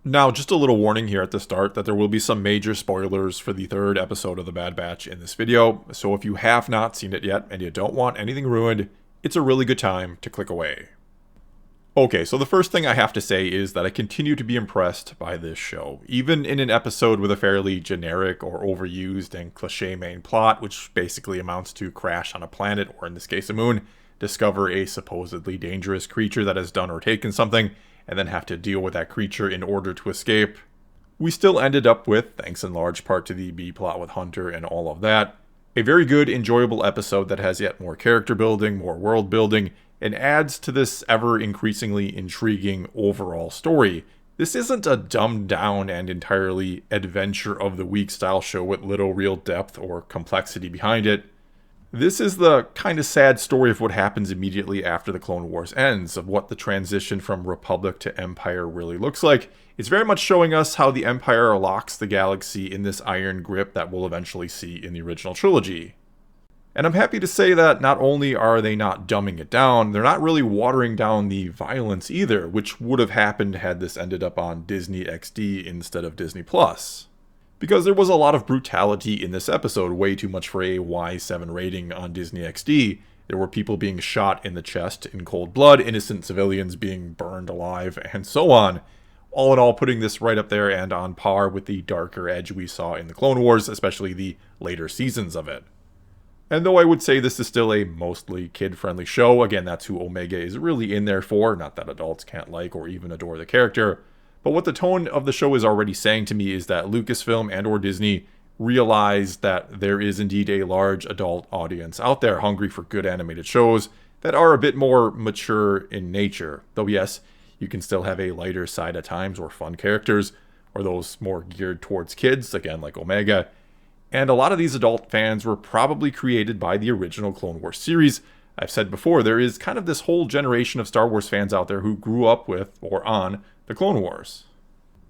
Now, just a little warning here at the start that there will be some major spoilers for the third episode of The Bad Batch in this video, so if you have not seen it yet and you don't want anything ruined, it's a really good time to click away. Okay, so the first thing I have to say is that I continue to be impressed by this show. Even in an episode with a fairly generic or overused and cliche main plot, which basically amounts to crash on a planet, or in this case a moon, discover a supposedly dangerous creature that has done or taken something, and then have to deal with that creature in order to escape, we still ended up with, thanks in large part to the B-plot with Hunter and all of that, a very good, enjoyable episode that has yet more character building, more world building, and adds to this ever increasingly intriguing overall story. This isn't a dumbed down and entirely adventure of the week style show with little real depth or complexity behind it. This is the kind of sad story of what happens immediately after the Clone Wars ends, of what the transition from Republic to Empire really looks like. It's very much showing us how the Empire locks the galaxy in this iron grip that we'll eventually see in the original trilogy. And I'm happy to say that not only are they not dumbing it down, they're not really watering down the violence either, which would have happened had this ended up on Disney XD instead of Disney+. Because there was a lot of brutality in this episode, way too much for a Y7 rating on Disney XD. There were people being shot in the chest in cold blood, innocent civilians being burned alive, and so on. All in all, putting this right up there and on par with the darker edge we saw in the Clone Wars, especially the later seasons of it. And though I would say this is still a mostly kid-friendly show, again, that's who Omega is really in there for, not that adults can't like or even adore the character. But what the tone of the show is already saying to me is that Lucasfilm and or Disney realized that there is indeed a large adult audience out there hungry for good animated shows that are a bit more mature in nature. Though yes, you can still have a lighter side at times or fun characters, or those more geared towards kids, again like Omega. And a lot of these adult fans were probably created by the original Clone Wars series. I've said before, there is kind of this whole generation of Star Wars fans out there who grew up with or on the Clone Wars.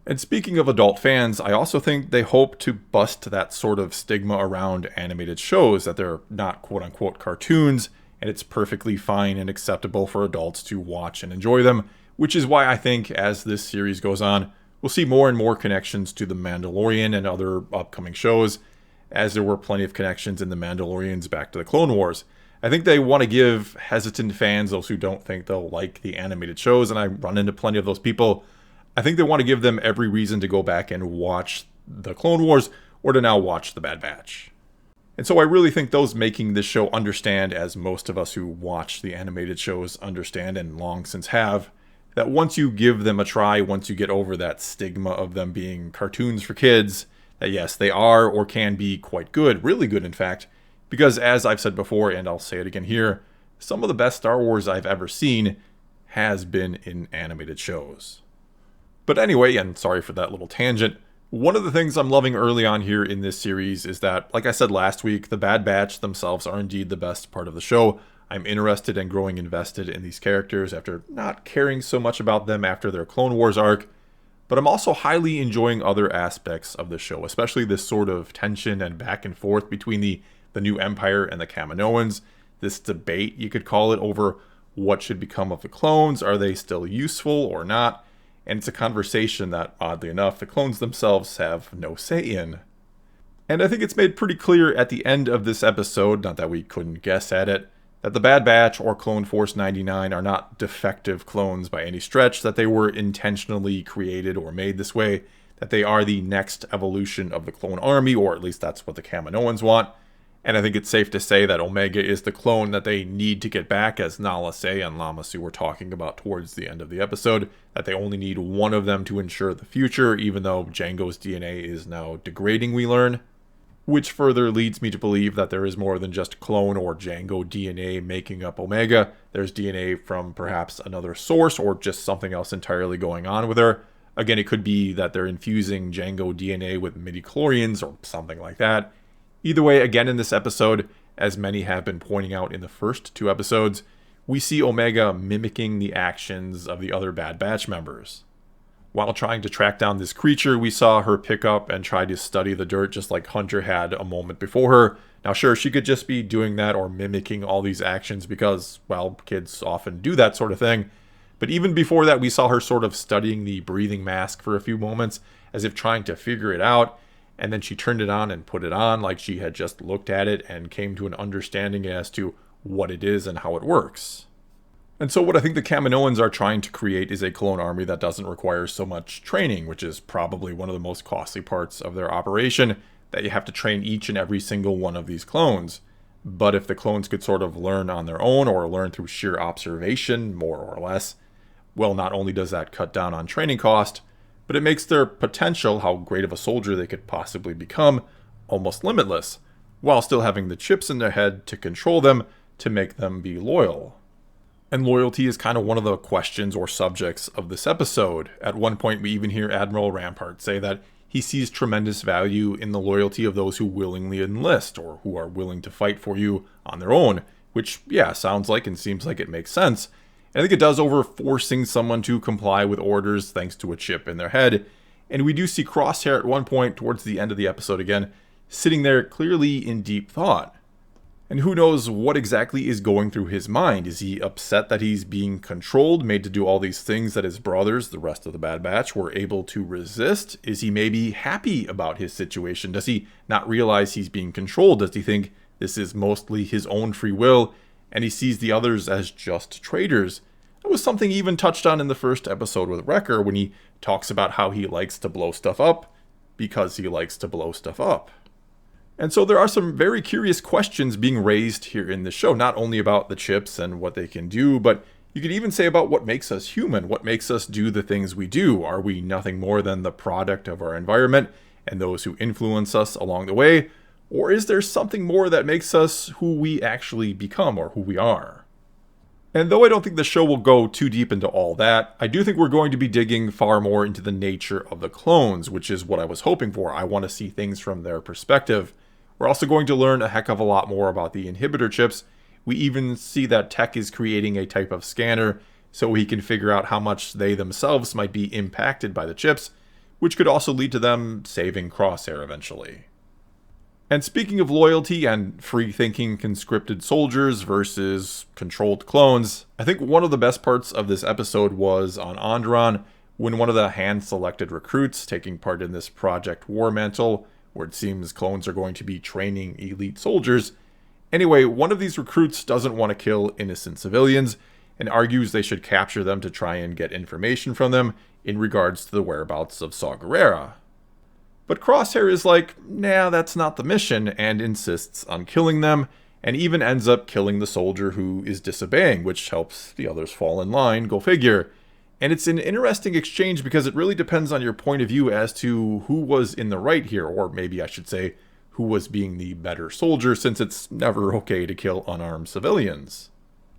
And speaking of adult fans, I also think they hope to bust that sort of stigma around animated shows, that they're not quote-unquote cartoons, and it's perfectly fine and acceptable for adults to watch and enjoy them, which is why I think as this series goes on, we'll see more and more connections to The Mandalorian and other upcoming shows, as there were plenty of connections in The Mandalorians back to the Clone Wars. I think they want to give hesitant fans, those who don't think they'll like the animated shows, and I run into plenty of those people, I think they want to give them every reason to go back and watch the Clone Wars, or to now watch The Bad Batch. And so I really think those making this show understand, as most of us who watch the animated shows understand and long since have, that once you give them a try, once you get over that stigma of them being cartoons for kids, that yes, they are or can be quite good, really good in fact, because as I've said before, and I'll say it again here, some of the best Star Wars I've ever seen has been in animated shows. But anyway, and sorry for that little tangent, one of the things I'm loving early on here in this series is that, like I said last week, the Bad Batch themselves are indeed the best part of the show. I'm interested and growing invested in these characters after not caring so much about them after their Clone Wars arc, but I'm also highly enjoying other aspects of the show, especially this sort of tension and back and forth between the new Empire and the Kaminoans, this debate, you could call it, over what should become of the clones, are they still useful or not, and it's a conversation that, oddly enough, the clones themselves have no say in. And I think it's made pretty clear at the end of this episode, not that we couldn't guess at it, that the Bad Batch or Clone Force 99 are not defective clones by any stretch, that they were intentionally created or made this way, that they are the next evolution of the clone army, or at least that's what the Kaminoans want. And I think it's safe to say that Omega is the clone that they need to get back, as Nala Se and Lama Su were talking about towards the end of the episode, that they only need one of them to ensure the future, even though Jango's DNA is now degrading, we learn. Which further leads me to believe that there is more than just clone or Jango DNA making up Omega. There's DNA from perhaps another source, or just something else entirely going on with her. Again, it could be that they're infusing Jango DNA with midichlorians or something like that. Either way, again in this episode, as many have been pointing out in the first two episodes, we see Omega mimicking the actions of the other Bad Batch members. While trying to track down this creature, we saw her pick up and try to study the dirt just like Hunter had a moment before her. Now sure, she could just be doing that or mimicking all these actions because, well, kids often do that sort of thing. But even before that, we saw her sort of studying the breathing mask for a few moments, as if trying to figure it out, and then she turned it on and put it on like she had just looked at it and came to an understanding as to what it is and how it works. And so what I think the Kaminoans are trying to create is a clone army that doesn't require so much training, which is probably one of the most costly parts of their operation, that you have to train each and every single one of these clones. But if the clones could sort of learn on their own or learn through sheer observation, more or less, well, not only does that cut down on training cost, but it makes their potential, how great of a soldier they could possibly become, almost limitless, while still having the chips in their head to control them to make them be loyal. And loyalty is kind of one of the questions or subjects of this episode. At one point, we even hear Admiral Rampart say that he sees tremendous value in the loyalty of those who willingly enlist or who are willing to fight for you on their own, which, yeah, sounds like and seems like it makes sense. And I think it does over forcing someone to comply with orders thanks to a chip in their head. And we do see Crosshair at one point towards the end of the episode again, sitting there clearly in deep thought. And who knows what exactly is going through his mind? Is he upset that he's being controlled, made to do all these things that his brothers, the rest of the Bad Batch, were able to resist? Is he maybe happy about his situation? Does he not realize he's being controlled? Does he think this is mostly his own free will, and he sees the others as just traitors? That was something he even touched on in the first episode with Wrecker when he talks about how he likes to blow stuff up because he likes to blow stuff up. And so there are some very curious questions being raised here in the show, not only about the chips and what they can do, but you could even say about what makes us human, what makes us do the things we do. Are we nothing more than the product of our environment and those who influence us along the way? Or is there something more that makes us who we actually become or who we are? And though I don't think the show will go too deep into all that, I do think we're going to be digging far more into the nature of the clones, which is what I was hoping for. I want to see things from their perspective. We're also going to learn a heck of a lot more about the inhibitor chips. We even see that Tech is creating a type of scanner so we can figure out how much they themselves might be impacted by the chips, which could also lead to them saving Crosshair eventually. And speaking of loyalty and free-thinking conscripted soldiers versus controlled clones, I think one of the best parts of this episode was on Onderon, when one of the hand-selected recruits taking part in this Project Warmantle, where it seems clones are going to be training elite soldiers. Anyway, one of these recruits doesn't want to kill innocent civilians and argues they should capture them to try and get information from them in regards to the whereabouts of Saw Gerrera. But Crosshair is like, nah, that's not the mission, and insists on killing them, and even ends up killing the soldier who is disobeying, which helps the others fall in line, go figure. And it's an interesting exchange because it really depends on your point of view as to who was in the right here, or maybe I should say, who was being the better soldier, since it's never okay to kill unarmed civilians.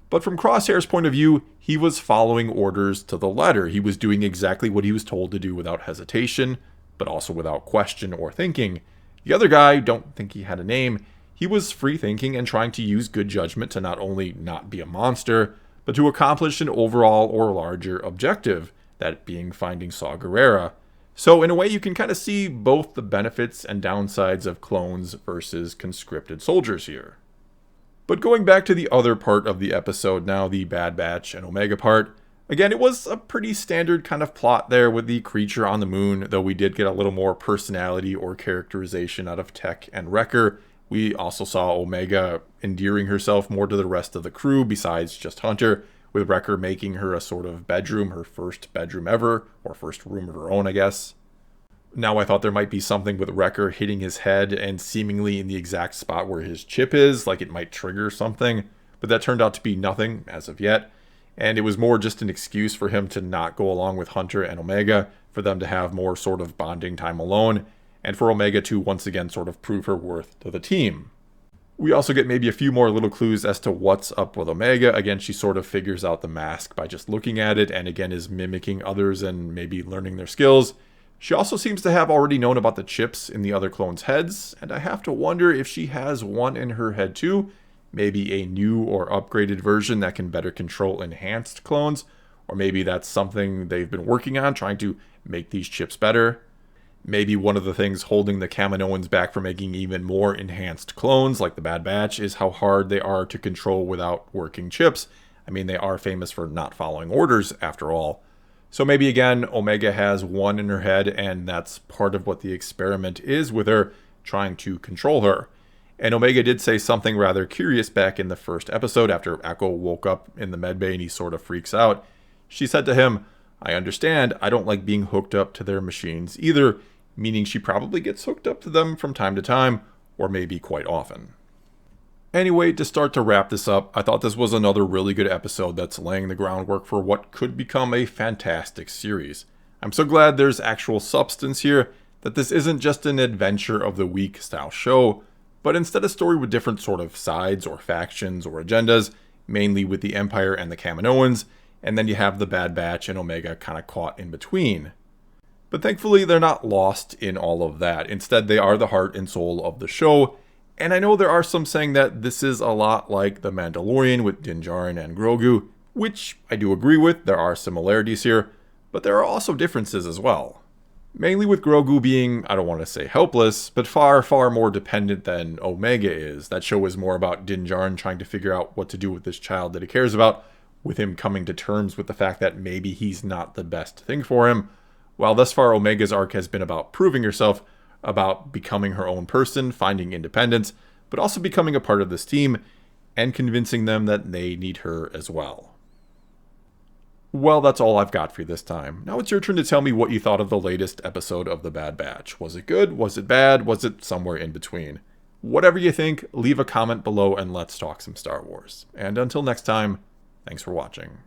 But from Crosshair's point of view, he was following orders to the letter. He was doing exactly what he was told to do without hesitation, but also without question or thinking. The other guy, don't think he had a name, he was free thinking and trying to use good judgment to not only not be a monster, but to accomplish an overall or larger objective, that being finding Saw Gerrera. So in a way you can kind of see both the benefits and downsides of clones versus conscripted soldiers here. But going back to the other part of the episode now, the Bad Batch and Omega part, again, it was a pretty standard kind of plot there with the creature on the moon, though we did get a little more personality or characterization out of Tech and Wrecker. We also saw Omega endearing herself more to the rest of the crew besides just Hunter, with Wrecker making her a sort of bedroom, her first bedroom ever, or first room of her own, I guess. Now I thought there might be something with Wrecker hitting his head and seemingly in the exact spot where his chip is, like it might trigger something, but that turned out to be nothing as of yet, and it was more just an excuse for him to not go along with Hunter and Omega, for them to have more sort of bonding time alone, and for Omega to once again sort of prove her worth to the team. We also get maybe a few more little clues as to what's up with Omega. Again, she sort of figures out the mask by just looking at it, and again is mimicking others and maybe learning their skills. She also seems to have already known about the chips in the other clones' heads, and I have to wonder if she has one in her head too, maybe a new or upgraded version that can better control enhanced clones, or maybe that's something they've been working on, trying to make these chips better. Maybe one of the things holding the Kaminoans back from making even more enhanced clones, like the Bad Batch, is how hard they are to control without working chips. I mean, they are famous for not following orders, after all. So maybe again, Omega has one in her head, and that's part of what the experiment is with her, trying to control her. And Omega did say something rather curious back in the first episode after Echo woke up in the medbay and he sort of freaks out. She said to him, "I understand, I don't like being hooked up to their machines either," meaning she probably gets hooked up to them from time to time, or maybe quite often. Anyway, to start to wrap this up, I thought this was another really good episode that's laying the groundwork for what could become a fantastic series. I'm so glad there's actual substance here, that this isn't just an adventure of the week style show, but instead a story with different sort of sides or factions or agendas, mainly with the Empire and the Kaminoans, and then you have the Bad Batch and Omega kind of caught in between. But thankfully they're not lost in all of that. Instead, they are the heart and soul of the show. And I know there are some saying that this is a lot like The Mandalorian with Din Djarin and Grogu, which I do agree with, there are similarities here, but there are also differences as well. Mainly with Grogu being, I don't want to say helpless, but far, far more dependent than Omega is. That show is more about Din Djarin trying to figure out what to do with this child that he cares about, with him coming to terms with the fact that maybe he's not the best thing for him, while thus far Omega's arc has been about proving herself, about becoming her own person, finding independence, but also becoming a part of this team, and convincing them that they need her as well. Well, that's all I've got for you this time. Now it's your turn to tell me what you thought of the latest episode of The Bad Batch. Was it good? Was it bad? Was it somewhere in between? Whatever you think, leave a comment below and let's talk some Star Wars. And until next time, thanks for watching.